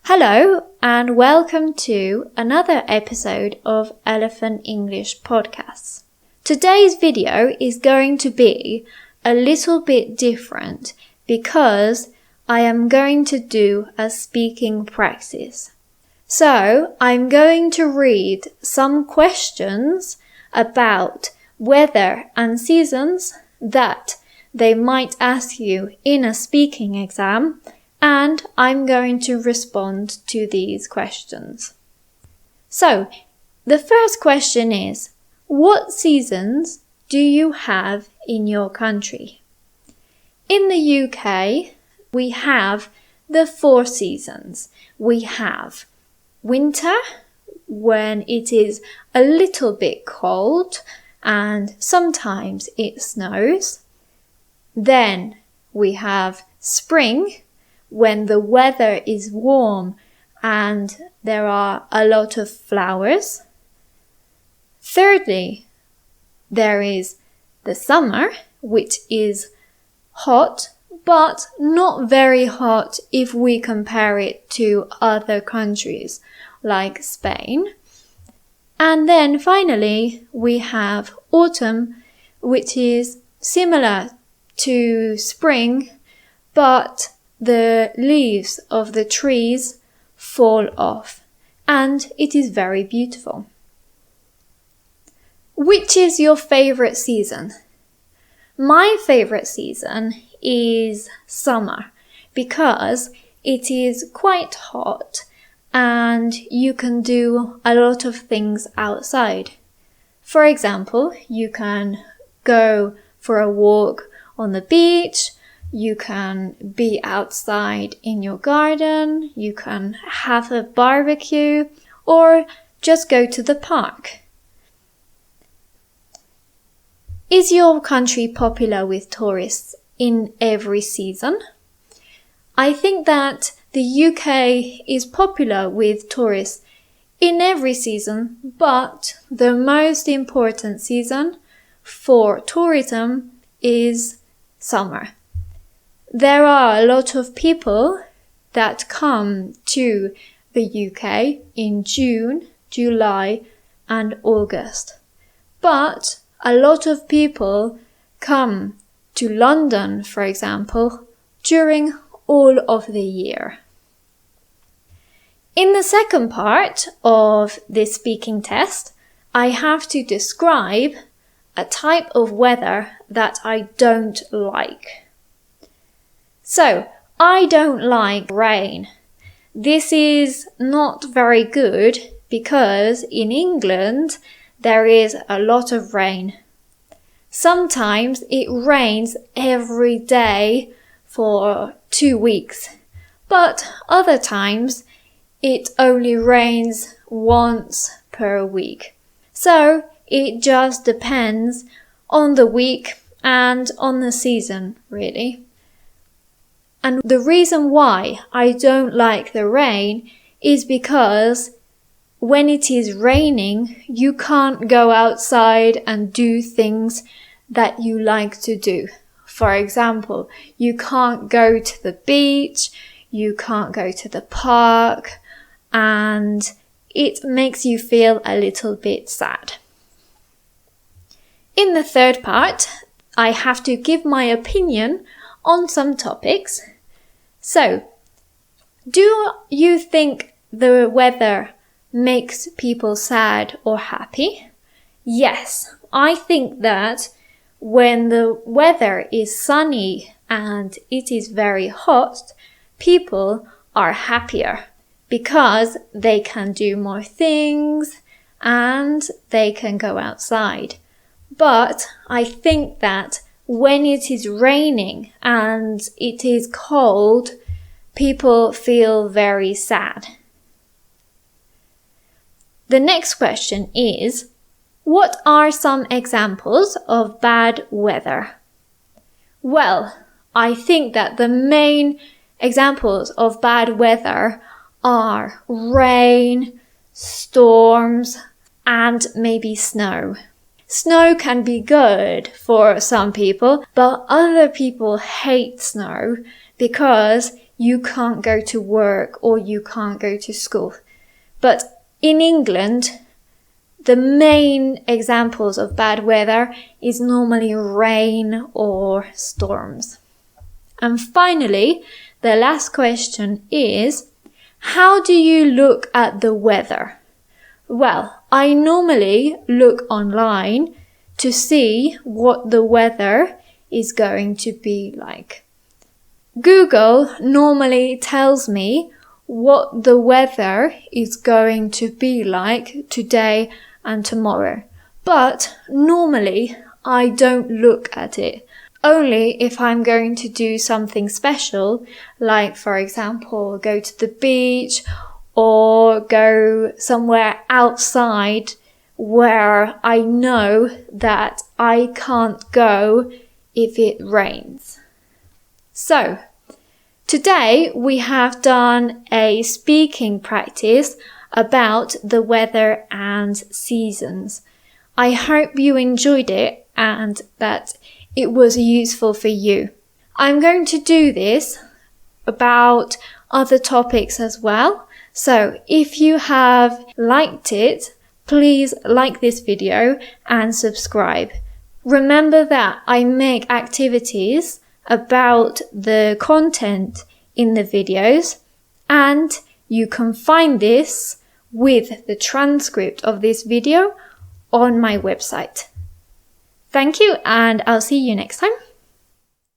Hello and welcome to another episode of Elephant English Podcasts. Today's video is going to be a little bit different because I am going to do a speaking practice. So I'm going to read some questions about weather and seasons that they might ask you in a speaking exam, and I'm going to respond to these questions. So, the first question is, what seasons do you have in your country? In the UK, we have the 4 seasons. We have winter, when it is a little bit cold and sometimes it snows. Then we have spring, when the weather is warm and there are a lot of flowers. Thirdly, there is the summer, which is hot, but not very hot if we compare it to other countries like Spain. And then finally, we have autumn, which is similar to spring, but the leaves of the trees fall off, and it is very beautiful. Which is your favorite season? My favorite season is summer because it is quite hot and you can do a lot of things outside. For example, you can go for a walk on the beach, you can be outside in your garden, you can have a barbecue, or just go to the park. Is your country popular with tourists in every season? I think that the UK is popular with tourists in every season, but the most important season for tourism is summer. There are a lot of people that come to the UK in June, July, and August. But a lot of people come to London, for example, during all of the year. In the second part of this speaking test, I have to describe a type of weather that I don't like. So, I don't like rain. This is not very good because in England there is a lot of rain. Sometimes it rains every day for 2 weeks, but other times it only rains once per week. So, it just depends on the week and on the season, really. And the reason why I don't like the rain is because when it is raining, you can't go outside and do things that you like to do. For example, you can't go to the beach, you can't go to the park, and it makes you feel a little bit sad. In the third part, I have to give my opinion on some topics. So, do you think the weather makes people sad or happy? Yes, I think that when the weather is sunny and it is very hot, people are happier because they can do more things and they can go outside. But I think that when it is raining and it is cold, people feel very sad. The next question is, what are some examples of bad weather? Well, I think that the main examples of bad weather are rain, storms, and maybe snow. Snow can be good for some people, but other people hate snow because you can't go to work or you can't go to school. But in England, the main examples of bad weather is normally rain or storms. And finally, the last question is, how do you look at the weather? Well, I normally look online to see what the weather is going to be like. Google normally tells me what the weather is going to be like today and tomorrow. But normally I don't look at it. Only if I'm going to do something special, like for example, go to the beach or go somewhere outside where I know that I can't go if it rains. So, today we have done a speaking practice about the weather and seasons. I hope you enjoyed it and that it was useful for you. I'm going to do this about other topics as well. So if you have liked it, please like this video and subscribe. Remember that I make activities about the content in the videos, and you can find this with the transcript of this video on my website. Thank you, and I'll see you next time.